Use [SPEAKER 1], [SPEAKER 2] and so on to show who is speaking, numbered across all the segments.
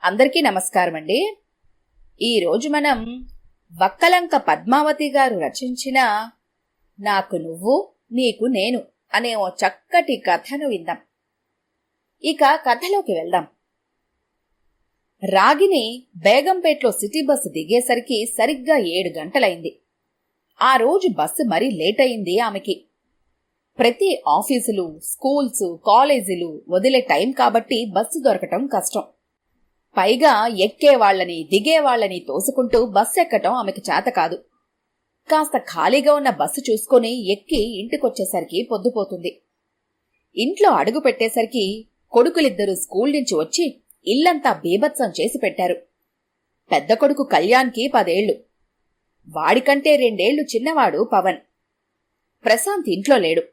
[SPEAKER 1] అందరికీ నమస్కారం అండి. ఈరోజు మనం వక్కలంక పద్మావతి గారు రచించిన నాకు నువ్వు నీకు నేను అనే ఓ చక్కటి కథను విందాం. ఇక కథలోకి వెళ్దాం. రాగిని బేగంపేట్లో సిటీ బస్సు దిగేసరికి సరిగ్గా 7 గంటలైంది. ఆ రోజు బస్సు మరీ లేట్ అయింది ఆమెకి. ప్రతి ఆఫీసులు, స్కూల్స్, కాలేజీలు వదిలే టైం కాబట్టి బస్సు దొరకటం కష్టం. పైగా ఎక్కేవాళ్లని దిగేవాళ్లని తోసుకుంటూ బస్సు ఎక్కటం ఆమెకి చేత కాదు. కాస్త ఖాళీగా ఉన్న బస్సు చూసుకుని ఎక్కి ఇంటికొచ్చేసరికి పొద్దుపోతుంది. ఇంట్లో అడుగు పెట్టేసరికి కొడుకులిద్దరూ స్కూల్ నుంచి వచ్చి ఇల్లంతా బీభత్సం చేసి పెట్టారు. పెద్ద కొడుకు కళ్యాణ్కి 10 ఏళ్లు, వాడికంటే 2 ఏళ్లు చిన్నవాడు పవన్. ప్రశాంత్ ఇంట్లో లేడు.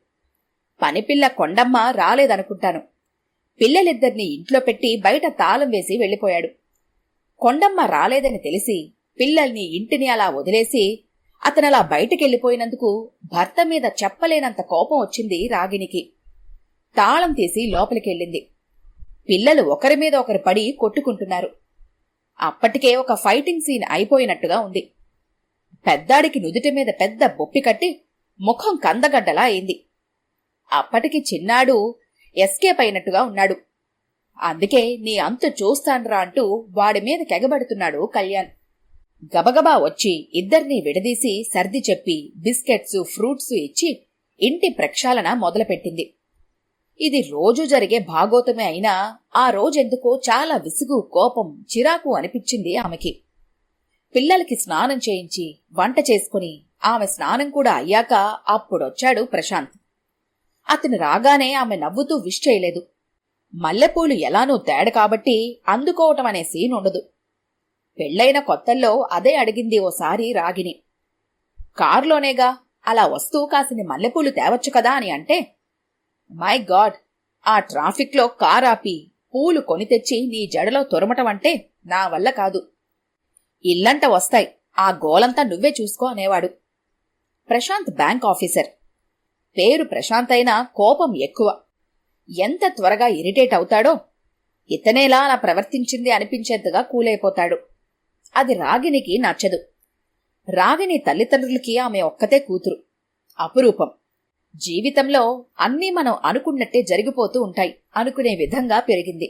[SPEAKER 1] పనిపిల్ల కొండమ్మ రాలేదనుకుంటాను. పిల్లలిద్దరినీ ఇంట్లో పెట్టి బయట తాళం వేసి వెళ్లిపోయాడు. కొండమ్మ రాలేదని తెలిసి పిల్లల్ని ఇంటిని అలా వదిలేసి అతనలా బయటికెళ్లిపోయినందుకు భర్త మీద చెప్పలేనంత కోపం వచ్చింది రాగినికి. తాళం తీసి లోపలికెళ్ళింది. పిల్లలు ఒకరి మీద ఒకరు పడి కొట్టుకుంటున్నారు. అప్పటికే ఒక ఫైటింగ్ సీన్ అయిపోయినట్టుగా ఉంది. పెద్దాడికి నుదుటి మీద పెద్ద బొప్పి కట్టి ముఖం కందగడ్డలా అయింది. అప్పటికి చిన్నాడు ఎస్కేప్ అయినట్టుగా ఉన్నాడు. అందుకే నీ అంతు చూస్తాన్రా అంటూ వాడి మీద కెగబడుతున్నాడు కళ్యాణ్. గబగబా వచ్చి ఇద్దరినీ విడదీసి సర్ది చెప్పి బిస్కెట్స్, ఫ్రూట్స్ ఇచ్చి ఇంటి ప్రక్షాళన మొదలుపెట్టింది. ఇది రోజు జరిగే భాగోతమే అయినా ఆ రోజెందుకో చాలా విసుగు, కోపం, చిరాకు అనిపించింది ఆమెకి. పిల్లలకి స్నానం చేయించి వంట చేసుకుని ఆమె స్నానం కూడా అయ్యాక అప్పుడొచ్చాడు ప్రశాంత్. అతను రాగానే ఆమె నవ్వుతూ విష్ చేయలేదు. మల్లెపూలు ఎలానూ తేడ కాబట్టి అందుకోవటం అనే సీన్ ఉండదు. పెళ్లైన కొత్తల్లో అదే అడిగింది ఓసారి రాగిని. కారులోనేగా, అలా వస్తూ కాసిని మల్లెపూలు తేవచ్చు కదా అని అంటే, మై గాడ్, ఆ ట్రాఫిక్లో కారాపి పూలు కొని తెచ్చి నీ జడలో తొరమటమంటే నా వల్ల కాదు. ఇల్లంట వస్తాయి, ఆ గోలంతా నువ్వే చూసుకో అనేవాడు. Prashant bank officer. పేరు ప్రశాంత్ అయినా కోపం ఎక్కువ. ఎంత త్వరగా ఇరిటేట్ అవుతాడో, ఇతనేలా అలా ప్రవర్తించింది అనిపించేంతగా కూలైపోతాడు. అది రాగినికి నచ్చదు. రాగిని తల్లిదండ్రులకి ఆమె ఒక్కతే కూతురు, అపురూపం. జీవితంలో అన్నీ మనం అనుకున్నట్టే జరిగిపోతూ ఉంటాయి అనుకునే విధంగా పెరిగింది.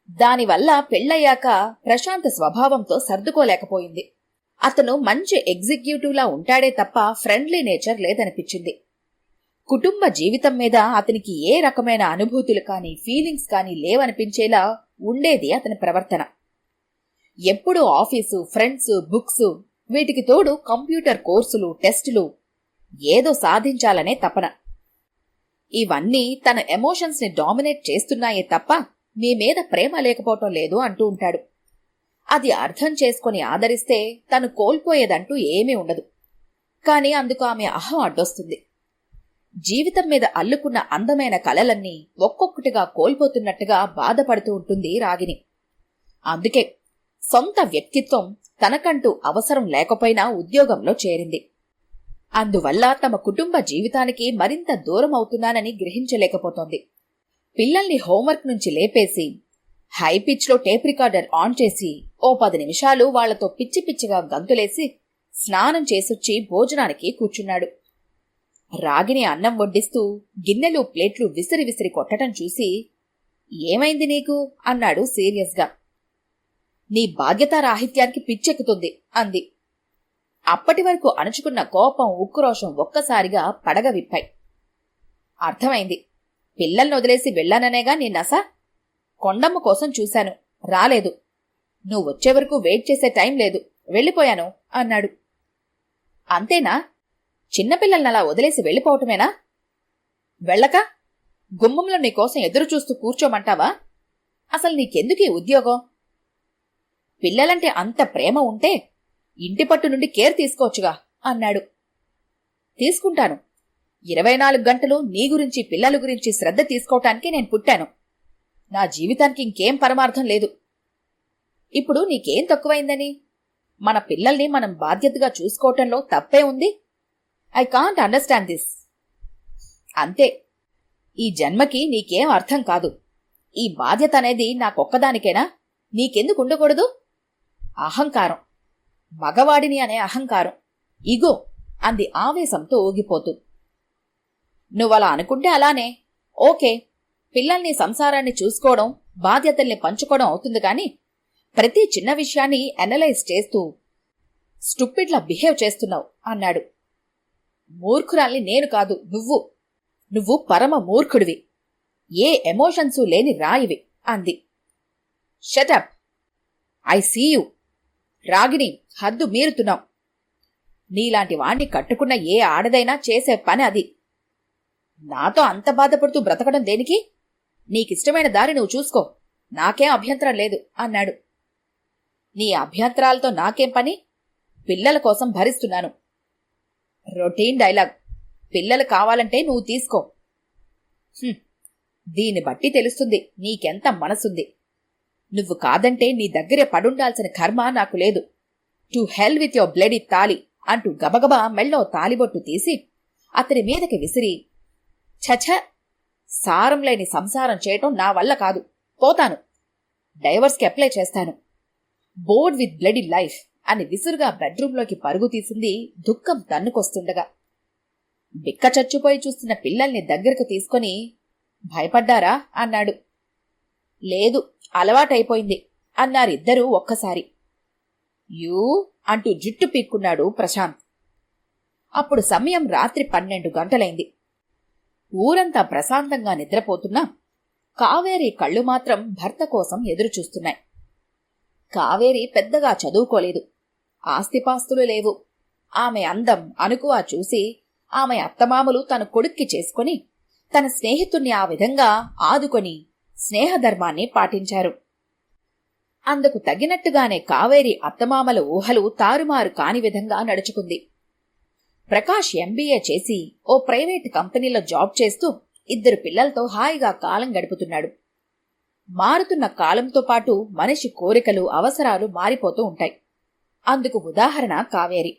[SPEAKER 1] దానివల్ల పెళ్లయ్యాక ప్రశాంత్ స్వభావంతో సర్దుకోలేకపోయింది. అతను మంచి ఎగ్జిక్యూటివ్లా ఉంటాడే తప్ప ఫ్రెండ్లీ నేచర్ లేదనిపించింది. కుటుంబ జీవితం మీద అతనికి ఏ రకమైన అనుభూతులు కానీ ఫీలింగ్స్ కానీ లేవనిపించేలా ఉండేది అతని ప్రవర్తన. ఎప్పుడూ ఆఫీసు, ఫ్రెండ్స్, బుక్స్, వీటికి తోడు కంప్యూటర్ కోర్సులు, టెస్టులు, ఏదో సాధించాలనే తపన. ఇవన్నీ తన ఎమోషన్స్ ని డామినేట్ చేస్తున్నాయే తప్ప మీ మీద ప్రేమ లేకపోవటం లేదు అంటూ ఉంటాడు. అది అర్థం చేసుకుని ఆదరిస్తే తను కోల్పోయేదంటూ ఏమీ ఉండదు. కాని అందుకు ఆమె అహం అడ్డొస్తుంది. జీవితం మీద అల్లుకున్న అందమైన కలలన్నీ ఒక్కొక్కటిగా కోల్పోతున్నట్టుగా బాధపడుతూ ఉంటుంది రాగిని. అందుకే సొంత వ్యక్తిత్వం తనకంటూ అవసరం లేకపోయినా ఉద్యోగంలో చేరింది. అందువల్ల తమ కుటుంబ జీవితానికి మరింత దూరం అవుతున్నానని గ్రహించలేకపోతోంది. పిల్లల్ని హోంవర్క్ నుంచి లేపేసి హై పిచ్లో టేప్ రికార్డర్ ఆన్ చేసి ఓ 10 నిమిషాలు వాళ్లతో పిచ్చి పిచ్చిగా గంతులేసి స్నానం చేసొచ్చి భోజనానికి కూర్చున్నాడు. రాగిని అన్నం వడ్డిస్తూ గిన్నెలు, ప్లేట్లు విసిరి విసిరి కొట్టడం చూసి, ఏమైంది నీకు అన్నాడు సీరియస్గా. నీ బాధ్యతారాహిత్యానికి పిచ్చెక్కుతుంది అంది. అప్పటి వరకు అణుచుకున్న కోపం, ఉక్రోషం ఒక్కసారిగా పడగ విప్పాయి. అర్థమైంది. పిల్లల్ని వదిలేసి వెళ్లాననేగా నీ నస. కొండమ్మ కోసం చూశాను, రాలేదు. నువ్వు వచ్చే వరకు వెయిట్ చేసే టైం లేదు, వెళ్ళిపోయాను అన్నాడు. అంతేనా? చిన్నపిల్లల్నలా వదిలేసి వెళ్ళిపోవటమేనా? వెళ్ళక గుమ్మంలో నీకోసం ఎదురుచూస్తూ కూర్చోమంటావా? అసలు నీకెందుకీ ఉద్యోగం? పిల్లలంటే అంత ప్రేమ ఉంటే ఇంటి పట్టు నుండి కేర్ తీసుకోవచ్చుగా అన్నాడు. తీసుకుంటాను. 24 గంటలు నీ గురించి, పిల్లల గురించి శ్రద్ధ తీసుకోవటానికి నేను పుట్టాను. నా జీవితానికి ఇంకేం పరమార్థం లేదు. ఇప్పుడు నీకేం తక్కువైందని? మన పిల్లల్ని మనం బాధ్యతగా చూసుకోవటంలో తప్పే ఉంది? I can't understand this. అంతే, ఈ జన్మకి నీకేం అర్థం కాదు. ఈ బాధ్యత అనేది నాకొక్కదానికేనా? నీకెందుకు ఉండకూడదు? అహంకారం, మగవాడిని అనే అహంకారం, ఇగో అంది ఆవేశంతో ఊగిపోతూ. నువ్వలా అనుకుంటే అలానే, ఓకే, పిల్లల్ని సంసారాన్ని చూసుకోవడం, బాధ్యతల్ని పంచుకోవడం అవుతుంది కాని ప్రతి చిన్న విషయాన్ని అనలైజ్ చేస్తూ స్టూపిడ్లా బిహేవ్ చేస్తున్నావు అన్నాడు. మూర్ఖురాల్ని నేను కాదు, నువ్వు పరమ మూర్ఖుడివి, ఏ ఎమోషన్సు లేని రాయివి అంది. Shut up, I see you. Ragini, హద్దు మీరుతున్నావు. నీలాంటి వాణ్ణి కట్టుకున్న ఏ ఆడదైనా చేసే పని అది. నాతో అంత బాధపడుతూ బ్రతకడం దేనికి? నీకిష్టమైన దారి నువ్వు చూసుకో, నాకేం అభ్యంతరం లేదు అన్నాడు. నీ అభ్యంతరాలతో నాకేం పని? పిల్లల కోసం భరిస్తున్నాను. Routine dialogue. పిల్లలు కావాలంటే నువ్వు తీసుకో. దీన్ని బట్టి తెలుస్తుంది నీకెంత మనసుంది. నువ్వు కాదంటే నీ దగ్గరే పడుండాల్సిన కర్మ నాకు లేదు. To hell with your bloody తాలి అంటూ గబగబా మెళ్ళో తాలిబొట్టు తీసి అతని మీదకి విసిరి, ఛఛ, సారం లేని సంసారం చేయటం నా వల్ల కాదు, పోతాను, డైవర్స్కి అప్లై చేస్తాను, బోర్డ్ విత్ బ్లడీ లైఫ్ అని విసురుగా బెడ్రూంలోకి పరుగు తీసింది దుఃఖం తన్నుకొస్తుండగా. బిక్క చచ్చిపోయి చూస్తున్న పిల్లల్ని దగ్గరకు తీసుకొని, భయపడ్డారా అన్నాడు. లేదు, అలవాటైపోయింది అన్నారిద్దరూ ఒక్కసారి. యూ అంటూ జుట్టు పీక్కున్నాడు ప్రశాంత్. అప్పుడు సమయం రాత్రి 12 గంటలైంది. ఊరంతా ప్రశాంతంగా నిద్రపోతున్నా కావేరి కళ్ళు మాత్రం భర్త కోసం ఎదురుచూస్తున్నాయి. కావేరి పెద్దగా చదువుకోలేదు, ఆస్తిపాస్తులు లేవు. ఆమె అందం, అనుకువ చూసి ఆమె అత్తమామలు తన కొడుక్కి చేసుకుని తన స్నేహితుణ్ణి ఆ విధంగా ఆదుకొని స్నేహధర్మాన్ని పాటించారు. అందుకు తగినట్టుగానే కావేరి అత్తమామల ఊహలు తారుమారు కాని విధంగా నడుచుకుంది. ప్రకాష్ ఎంబీఏ చేసి ఓ ప్రైవేట్ కంపెనీలో జాబ్ చేస్తూ 2 పిల్లలతో హాయిగా కాలం గడుపుతున్నాడు. మారుతున్న కాలంతో పాటు మనిషి కోరికలు, అవసరాలు మారిపోతూ ఉంటాయి. అందుకు ఉదాహరణ కావేరి.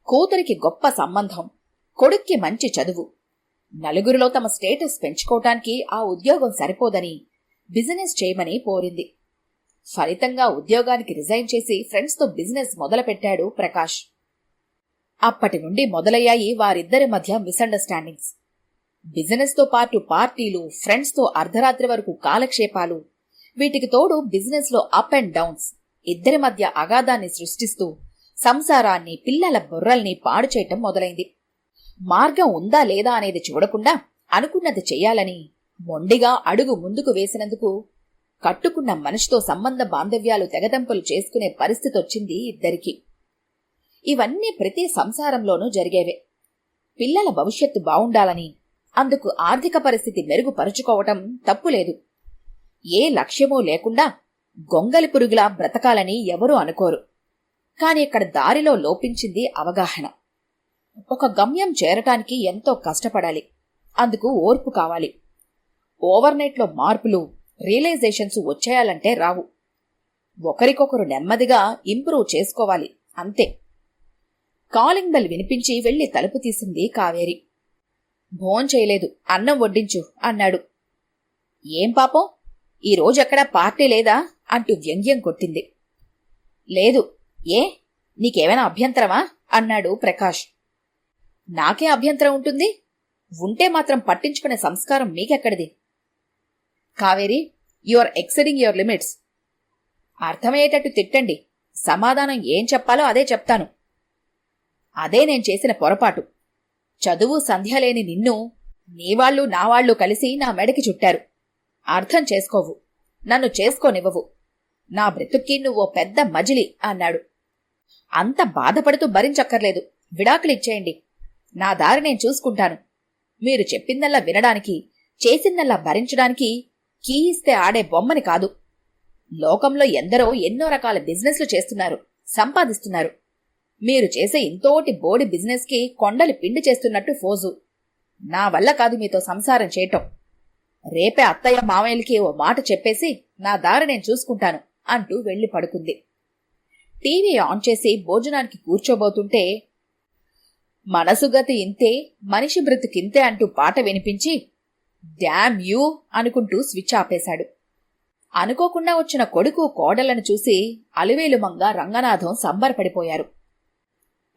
[SPEAKER 1] కూతురికి గొప్ప సంబంధం, కొడుక్కి మంచి చదువు, నలుగురిలో తమ స్టేటస్ పెంచుకోవటానికి ఆ ఉద్యోగం సరిపోదని బిజినెస్ చేయమని కోరింది. ఫలితంగా ఉద్యోగానికి రిజైన్ చేసి ఫ్రెండ్స్తో బిజినెస్ మొదలుపెట్టాడు ప్రకాష్. అప్పటి నుండి మొదలయ్యాయి వారిద్దరి మధ్య మిస్అండర్స్టాండింగ్స్. బిజినెస్తో పాటు పార్టీలు, ఫ్రెండ్స్తో అర్ధరాత్రి వరకు కాలక్షేపాలు, వీటికి తోడు బిజినెస్లో అప్ అండ్ డౌన్స్ ఇద్దరి మధ్య అగాధాన్ని సృష్టిస్తూ సంసారాన్ని, పిల్లల బుర్రల్ని పాడు చేయటం మొదలైంది. మార్గం ఉందా లేదా అనేది చూడకుండా అనుకున్నది చెయ్యాలని మొండిగా అడుగు ముందుకు వేసినందుకు కట్టుకున్న మనిషితో సంబంధ బాంధవ్యాలు తెగదంపులు చేసుకునే పరిస్థితి వచ్చింది ఇద్దరికి. ఇవన్నీ ప్రతి సంసారంలోనూ జరిగేవే. పిల్లల భవిష్యత్తు బావుండాలని, అందుకు ఆర్థిక పరిస్థితి మెరుగుపరుచుకోవటం తప్పులేదు. ఏ లక్ష్యమూ లేకుండా గొంగలి పురుగులా బ్రతకాలని ఎవరూ అనుకోరు. కాని ఇక్కడ దారిలో లోపించింది అవగాహన. ఒక గమ్యం చేరటానికి ఎంతో కష్టపడాలి, అందుకు ఓర్పు కావాలి. ఓవర్నైట్లో మార్పులు, రియలైజేషన్స్ వచ్చేయాలంటే రావు. ఒకరికొకరు నెమ్మదిగా ఇంప్రూవ్ చేసుకోవాలి, అంతే. కాలింగ్ బెల్ వినిపించి వెళ్లి తలుపు తీసింది కావేరి. భోంచేయలేదు, అన్నం వడ్డించు అన్నాడు. ఏం పాపం, ఈరోజెక్కడా పార్టీ లేదా అంటూ వ్యంగ్యం కొట్టింది. లేదు. ఏ, నీకేమైనా అభ్యంతరమా అన్నాడు ప్రకాష్. నాకే అభ్యంతరం ఉంటుంది? ఉంటే మాత్రం పట్టించుకునే సంస్కారం మీకెక్కడిది? Kaveri, you are exceeding your limits. అర్థమయ్యేటట్టు తిట్టండి, సమాధానం ఏం చెప్పాలో అదే చెప్తాను. అదే నేను చేసిన పొరపాటు. చదువు సంధ్య లేని నిన్ను నీవాళ్లు నావాళ్లు కలిసి నా మెడకి చుట్టారు. అర్థం చేసుకోవు, నన్ను చేసుకోనివ్వవు. నా బ్రతుక్కి నువ్వో పెద్ద మజిలి అన్నాడు. అంత బాధపడుతూ భరించక్కర్లేదు, విడాకులిచ్చేయండి. నా దారి నేను చూసుకుంటాను. మీరు చెప్పిందల్లా వినడానికి, చేసిందల్లా భరించడానికి కీ ఇస్తే ఆడే బొమ్మని కాదు. లోకంలో ఎందరో ఎన్నో రకాల బిజినెస్లు చేస్తున్నారు, సంపాదిస్తున్నారు. మీరు చేసే ఇంతోటి బోడి బిజినెస్కి కొండలు పిండి చేస్తున్నట్టు ఫోజు. నా వల్ల కాదు మీతో సంసారం చేయటం. రేపే అత్తయ్య మామయ్యలకి ఓ మాట చెప్పేసి నా దారి నేను చూసుకుంటాను అంటూ వెళ్లి పడుకుంది. టీవీ ఆన్ చేసి భోజనానికి కూర్చోబోతుంటే మనసుగతి ఇంతే, మనిషి బ్రతుకింతే అంటూ పాట వినిపించి డ్యామ్ యూ అనుకుంటూ స్విచ్ ఆపేశాడు. అనుకోకుండా వచ్చిన కొడుకు కోడళ్లను చూసి అలివేలుమంగ, రంగనాథం సంబరపడిపోయారు.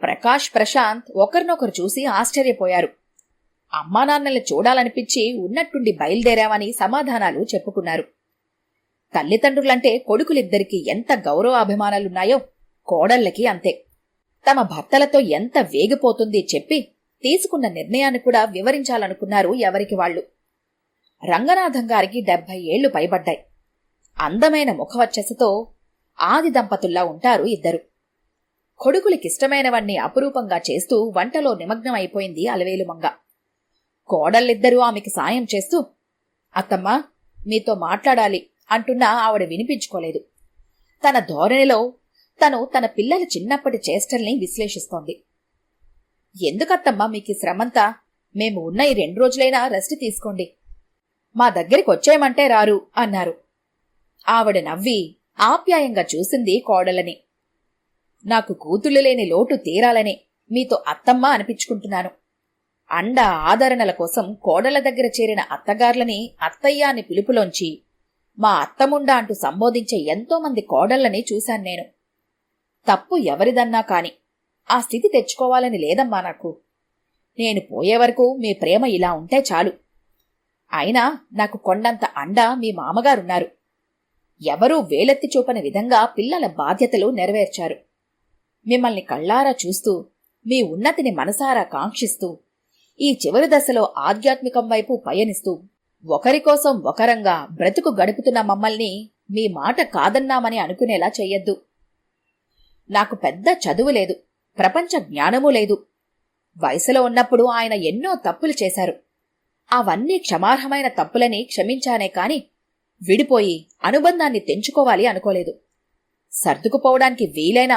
[SPEAKER 1] ప్రకాష్, ప్రశాంత్ ఒకరినొకరు చూసి ఆశ్చర్యపోయారు. అమ్మానాన్నల్ని చూడాలనిపించి ఉన్నట్టుండి బయలుదేరామని సమాధానాలు చెప్పుకున్నారు. తల్లిదండ్రులంటే కొడుకులిద్దరికీ ఎంత గౌరవాభిమానాలున్నాయో కోడళ్లకి అంతే. తమ భర్తలతో ఎంత వేగిపోతుంది చెప్పి తీసుకున్న నిర్ణయాన్ని కూడా వివరించాలనుకున్నారు ఎవరికి వాళ్లు. రంగనాథం గారికి 70 ఏళ్లు పైబడ్డాయి. అందమైన ముఖవచ్చసతో ఆది దంపతుల్లా ఉంటారు ఇద్దరు. కొడుకులకిష్టమైనవన్నీ అపురూపంగా చేస్తూ వంటలో నిమగ్నం అయిపోయింది అలవేలుమంగ. కోడళ్ళిద్దరూ ఆమెకి సాయం చేస్తూ, అత్తమ్మా, మీతో మాట్లాడాలి అంటున్నా ఆవిడ వినిపించుకోలేదు. తన ధోరణిలో తను తన పిల్లల చిన్నప్పటి చేష్టల్ని విశ్లేషిస్తోంది. ఎందుకత్తమ్మా మీకీ శ్రమంతా? మేము ఉన్న ఈ 2 రోజులైనా రెస్ట్ తీసుకోండి. మా దగ్గరికి వచ్చేయమంటే రారు అన్నారు. ఆవిడ నవ్వి ఆప్యాయంగా చూసింది కోడలని. నాకు కూతుళ్ళు లేని లోటు తీరాలని మీతో అత్తమ్మ అనిపించుకుంటున్నాను. అండ ఆదరణల కోసం కోడల దగ్గర చేరిన అత్తగార్లని అత్తయ్య అని పిలుపులోంచి మా అత్తముండా అంటూ సంబోధించే ఎంతోమంది కోడళ్లని చూశాను నేను. తప్పు ఎవరిదన్నా కాని ఆ స్థితి తెచ్చుకోవాలని లేదమ్మా నాకు. నేను పోయే వరకు మీ ప్రేమ ఇలా ఉంటే చాలు. అయినా నాకు కొండంత అండ మీ మామగారున్నారు. ఎవరూ వేలెత్తి చూపని విధంగా పిల్లల బాధ్యతలు నెరవేర్చారు. మిమ్మల్ని కళ్ళారా చూస్తూ, మీ ఉన్నతిని మనసారా కాంక్షిస్తూ, ఈ చివరి దశలో ఆధ్యాత్మికం వైపు పయనిస్తూ, ఒకరికోసం ఒకరంగా బ్రతుకు గడుపుతున్న మమ్మల్ని మీ మాట కాదన్నామని అనుకునేలా చెయ్యొద్దు. నాకు పెద్ద చదువు లేదు, ప్రపంచ జ్ఞానమూ లేదు. వయసులో ఉన్నప్పుడు ఆయన ఎన్నో తప్పులు చేశారు. అవన్నీ క్షమార్హమైన తప్పులని క్షమించానే కాని విడిపోయి అనుబంధాన్ని తెంచుకోవాలి అనుకోలేదు. సర్దుకుపోవడానికి వీలైన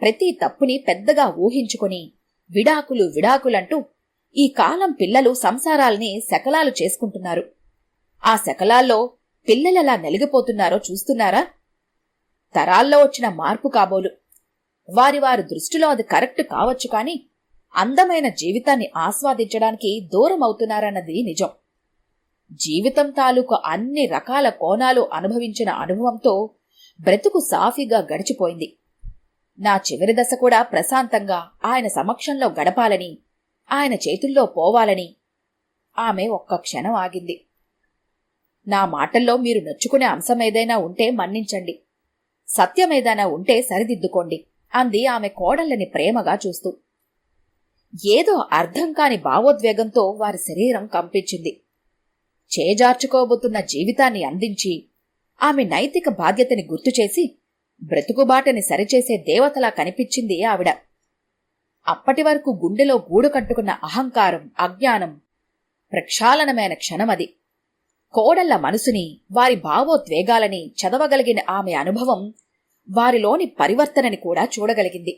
[SPEAKER 1] ప్రతి తప్పుని పెద్దగా ఊహించుకుని విడాకులంటూ ఈ కాలం పిల్లలు సంసారాల్ని శకలాలు చేసుకుంటున్నారు. ఆ శకలాల్లో పిల్లలెలా నలిగిపోతున్నారో చూస్తున్నారా? తరాల్లో వచ్చిన మార్పు కాబోలు. వారి దృష్టిలో అది కరెక్ట్ కావచ్చు కాని అందమైన జీవితాన్ని ఆస్వాదించడానికి దూరమవుతున్నారన్నది నిజం. జీవితం తాలూకు అన్ని రకాల కోణాలు అనుభవించిన అనుభవంతో బ్రతుకు సాఫీగా గడిచిపోయింది. నా చివరి దశ కూడా ప్రశాంతంగా ఆయన సమక్షంలో గడపాలని, ఆయన చేతుల్లో పోవాలని. ఆమె ఒక్క క్షణం ఆగింది. నా మాటల్లో మీరు నొచ్చుకునే అంశమేదైనా ఉంటే మన్నించండి, సత్యమేదైనా ఉంటే సరిదిద్దుకోండి అంది ఆమె కోడళ్ళని ప్రేమగా చూస్తూ. ఏదో అర్థం కాని భావోద్వేగంతో వారి శరీరం కంపించింది. చేజార్చుకోబోతున్న జీవితాన్ని అందించి ఆమె నైతిక బాధ్యతని గుర్తుచేసి బ్రతుకుబాటని సరిచేసే దేవతలా కనిపించింది ఆవిడ. అప్పటి వరకు గుండెలో గూడు కట్టుకున్న అహంకారం, అజ్ఞానం ప్రక్షాళనమైన క్షణమది. కోడళ్ల మనసుని, వారి భావోద్వేగాలని చదవగలిగిన ఆమె అనుభవం వారిలోని పరివర్తనని కూడా చూడగలిగింది.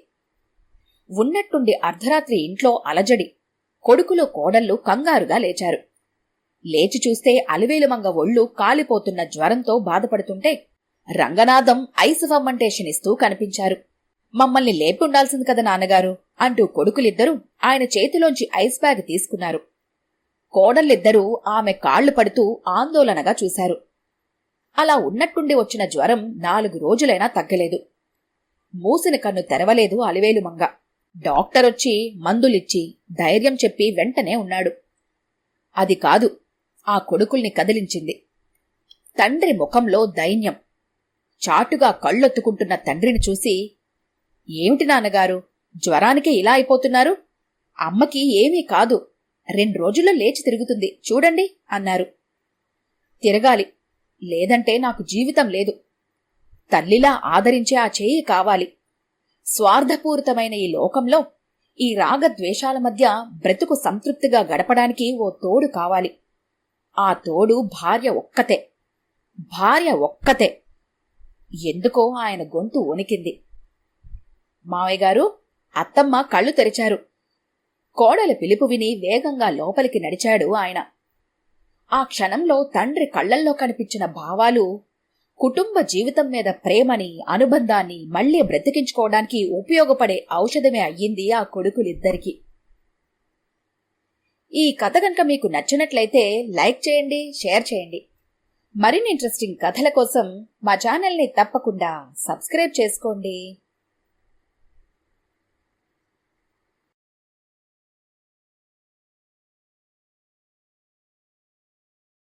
[SPEAKER 1] ఉన్నట్టుండి అర్ధరాత్రి ఇంట్లో అలజడి. కొడుకులు కోడళ్లు కంగారుగా లేచారు. లేచి చూస్తే అలివేలుమంగ ఒళ్ళు కాలిపోతున్న జ్వరంతో బాధపడుతుంటే రంగనాథం ఐస్ ఫర్మెంటేషన్ ఇస్తూ కనిపించారు. మమ్మల్ని లేపి ఉండాల్సింది కదా నాన్నగారు అంటూ కొడుకులిద్దరూ ఆయన చేతిలోంచి ఐస్ బ్యాగ్ తీసుకున్నారు. కోడళ్ళిద్దరూ ఆమె కాళ్లు పడుతూ ఆందోళనగా చూశారు. అలా ఉన్నట్టుండి వచ్చిన జ్వరం 4 రోజులైనా తగ్గలేదు. మూసిన కన్ను తెరవలేదు అలివేలుమంగ. డాక్టరొచ్చి మందులిచ్చి ధైర్యం చెప్పి వెంటనే ఉన్నాడు. అది కాదు ఆ కొడుకుల్ని కదిలించింది. తండ్రి ముఖంలో దైన్యం. చాటుగా కళ్ళొత్తుకుంటున్న తండ్రిని చూసి, ఏమిటి నాన్నగారు, జ్వరానికే ఇలా అయిపోతున్నారు? అమ్మకి ఏమీ కాదు, 2 రోజుల్లో లేచి తిరుగుతుంది చూడండి అన్నారు. తిరగాలి, లేదంటే నాకు జీవితం లేదు. తల్లిలా ఆదరించే ఆ చేయి కావాలి. స్వార్థపూరితమైన ఈ లోకంలో ఈ రాగద్వేషాల మధ్య బ్రతుకు సంతృప్తిగా గడపడానికి ఓ తోడు కావాలి. ఆ తోడు భార్య ఒక్కతే. భార్య ఒక్కతే. ఎందుకో ఆయన గొంతు వణికింది. మావయ్య గారు, అత్తమ్మ కళ్ళు తెరిచారు. కోడల పిలుపు విని వేగంగా లోపలికి నడిచాడు ఆయన. ఆ క్షణంలో తండ్రి కళ్లల్లో కనిపించిన భావాలు కుటుంబ జీవితం మీద ప్రేమని, అనుబంధాన్ని మళ్లీ బ్రతికించుకోవడానికి ఉపయోగపడే ఔషధమే అయ్యింది ఆ కొడుకులిద్దరికీ. ఈ కథ గనక మీకు నచ్చినట్లయితే లైక్ చేయండి, షేర్ చేయండి. మరిన్ని ఇంట్రెస్టింగ్ కథల కోసం మా ఛానల్ని తప్పకుండా సబ్స్క్రైబ్ చేసుకోండి.